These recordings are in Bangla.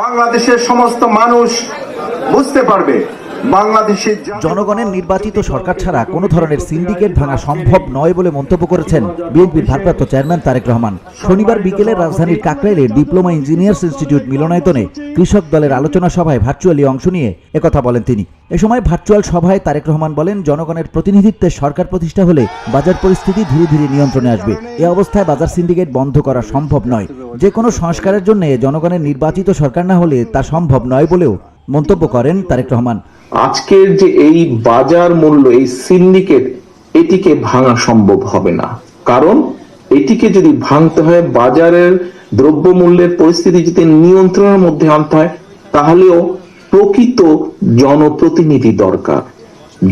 বাংলাদেশের সমস্ত মানুষ বুঝতে পারবে বাংলাদেশের জনগণের নির্বাচিত সরকার ছাড়া কোনো ধরনের সিন্ডিকেট ভাঙা সম্ভব নয় বলে মন্তব্য করেছেন বিএনপির ভারপ্রাপ্ত চেয়ারম্যান তারেক রহমান। শনিবার বিকেলে রাজধানীর কাকরাইলে ডিপ্লোমা ইঞ্জিনিয়ার্স ইনস্টিটিউট মিলনায়তনে কৃষক দলের আলোচনা সভায় ভার্চুয়ালি অংশ নিয়ে একথা বলেন তিনি। এ সময় ভার্চুয়াল সভায় তারেক রহমান বলেন, জনগণের প্রতিনিধিত্বে সরকার প্রতিষ্ঠা হলে বাজার পরিস্থিতি ধীরে ধীরে নিয়ন্ত্রণে আসবে। এ অবস্থায় বাজার সিন্ডিকেট বন্ধ করা সম্ভব নয়। যে কোনো সংস্কারের জন্য জনগণের নির্বাচিত সরকার না হলে তা সম্ভব নয় বলেও মন্তব্য করেন তারেক রহমান। আজকের যে এই বাজার মূল্য, এই সিন্ডিকেট, এটিকে ভাঙা সম্ভব হবে না। কারণ এটিকে যদি ভাঙতে হয়, বাজারের দ্রব্যমূল্যের পরিস্থিতি যদি নিয়ন্ত্রণের মধ্যে আনতে হয়, তাহলেও প্রকৃত জনপ্রতিনিধি দরকার,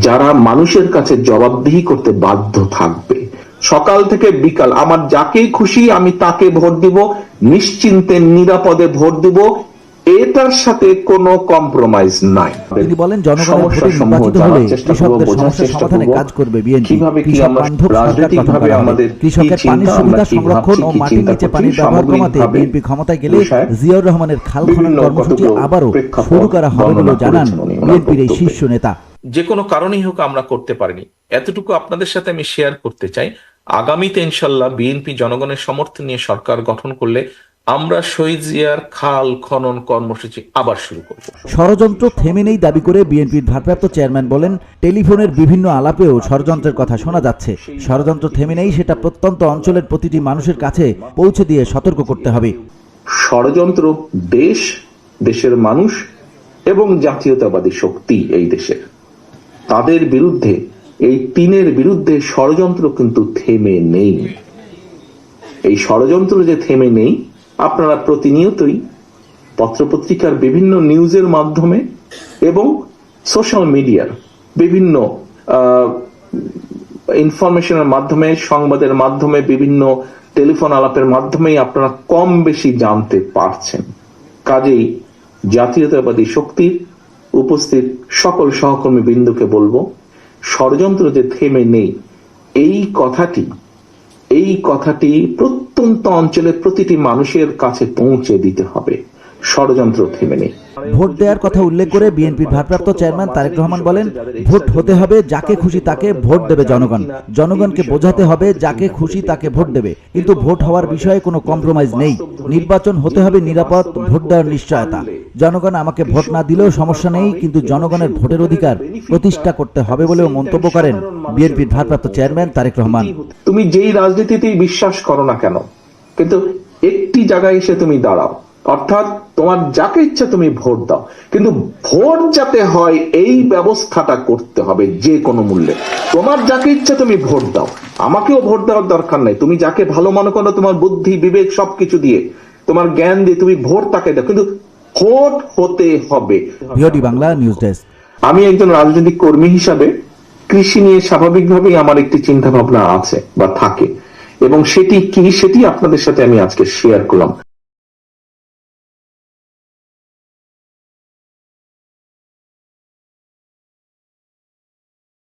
যারা মানুষের কাছে জবাবদিহি করতে বাধ্য থাকবে। সকাল থেকে বিকাল আমার যাকে খুশি আমি তাকে ভোট দিব, নিশ্চিন্তে নিরাপদে ভোট দিব, এটার সাথে কোনো কম্প্রোমাইজ নাই। তিনি বলেন, জনগণের ভোটে নির্বাচিত হলে কৃষকদের সমস্যা সমাধানে কাজ করবে বিএনপি। কৃষক বান্ধব সরকার গঠন করা হবে। কৃষকের পানির সুবিধা সংরক্ষণ ও মাটির নিচে পানির ব্যবহার কমাতে বিএনপি ক্ষমতায় গেলে জিয়াউর রহমানের খাল খনন কর্মসূচি আবারও শুরু করা হবে বলে জানান বিএনপির এই শীর্ষ নেতা। যে কোনো কারণেই হোক আমরা করতে পারিনি, এতটুকু আপনাদের সাথে আমি শেয়ার করতে চাই। আগামীতে ইনশাল্লাহ বিএনপি জনগণের সমর্থন নিয়ে সরকার গঠন করলে আমরা শহীদ জিয়ার খাল খনন কর্মসূচি আবার শুরু করব। ষড়যন্ত্র থেমে নেই দাবি করে বিএনপির ভারপ্রাপ্ত চেয়ারম্যান বলেন, টেলিফোনের বিভিন্ন আলাপেও ষড়যন্ত্রের কথা শোনা যাচ্ছে। ষড়যন্ত্র থেমে নেই, সেটা প্রত্যন্ত অঞ্চলের প্রতিটি মানুষের কাছে পৌঁছে দিয়ে সতর্ক করতে হবে। ষড়যন্ত্র দেশ, দেশের মানুষ এবং জাতীয়তাবাদী শক্তি এই দেশের, তাদের বিরুদ্ধে, এই তিনের বিরুদ্ধে ষড়যন্ত্র কিন্তু থেমে নেই। এই ষড়যন্ত্র যে থেমে নেই, আপনারা প্রতিনিয়তই পত্রপত্রিকার বিভিন্ন নিউজের মাধ্যমে এবং সোশ্যাল মিডিয়ার বিভিন্ন ইনফরমেশনের মাধ্যমে, সংবাদের মাধ্যমে, বিভিন্ন টেলিফোন আলাপের মাধ্যমেই আপনারা কম বেশি জানতে পারছেন। কাজেই জাতীয়তাবাদী শক্তির উপস্থিত সকল সহকর্মী বৃন্দকে বলবো, ষড়যন্ত্র যে থেমে নেই, এই কথাটি প্রত্যন্ত অঞ্চলের প্রতিটি মানুষের কাছে পৌঁছে দিতে হবে। ষড়যন্ত্র থেমে নেই। ভোট দেওয়ার কথা উল্লেখ করে বিএনপির ভারপ্রাপ্ত চেয়ারম্যান তারেক রহমান বলেন, ভোট হতে হবে, যাকে খুশি তাকে ভোট দেবে জনগণ। জনগণকে বোঝাতে হবে যাকে খুশি তাকে ভোট দেবে, কিন্তু ভোট হওয়ার বিষয়ে কোনো কম্প্রোমাইজ নেই। নির্বাচন হতে হবে নিরাপদ, ভোট দেওয়ার নিশ্চয়তা। জনগণ আমাকে ভোট না দিলেও সমস্যা নেই, কিন্তু জনগণের ভোটের অধিকার প্রতিষ্ঠা করতে হবে বলেও মন্তব্য করেন বিএনপির ভারপ্রাপ্ত চেয়ারম্যান তারেক রহমান। তুমি যেই রাজনীতিতেই বিশ্বাস করো না কেন, কিন্তু একটি জায়গায় এসে তুমি দাঁড়াও, অর্থাৎ তোমার যাকে ইচ্ছা তুমি ভোট দাও, কিন্তু ভোট যাতে হয় এই ব্যবস্থাটা করতে হবে যে কোনো মূল্যে। তোমার যাকে ইচ্ছা তুমি ভোট দাও, আমাকেও ভোট দেওয়ার দরকার নাই। তুমি যাকে ভালো মনে করো, তোমার বুদ্ধি বিবেক সবকিছু দিয়ে, তোমার জ্ঞান দিয়ে তুমি ভোট তাকে দাও, কিন্তু ভোট হতে হবে। VOD Bangla news desk. আমি একজন রাজনৈতিক কর্মী হিসাবে কৃষি নিয়ে স্বাভাবিকভাবেই আমার একটি চিন্তা ভাবনা আছে বা থাকে, এবং সেটি কি, সেটি আপনাদের সাথে আমি আজকে শেয়ার করলাম।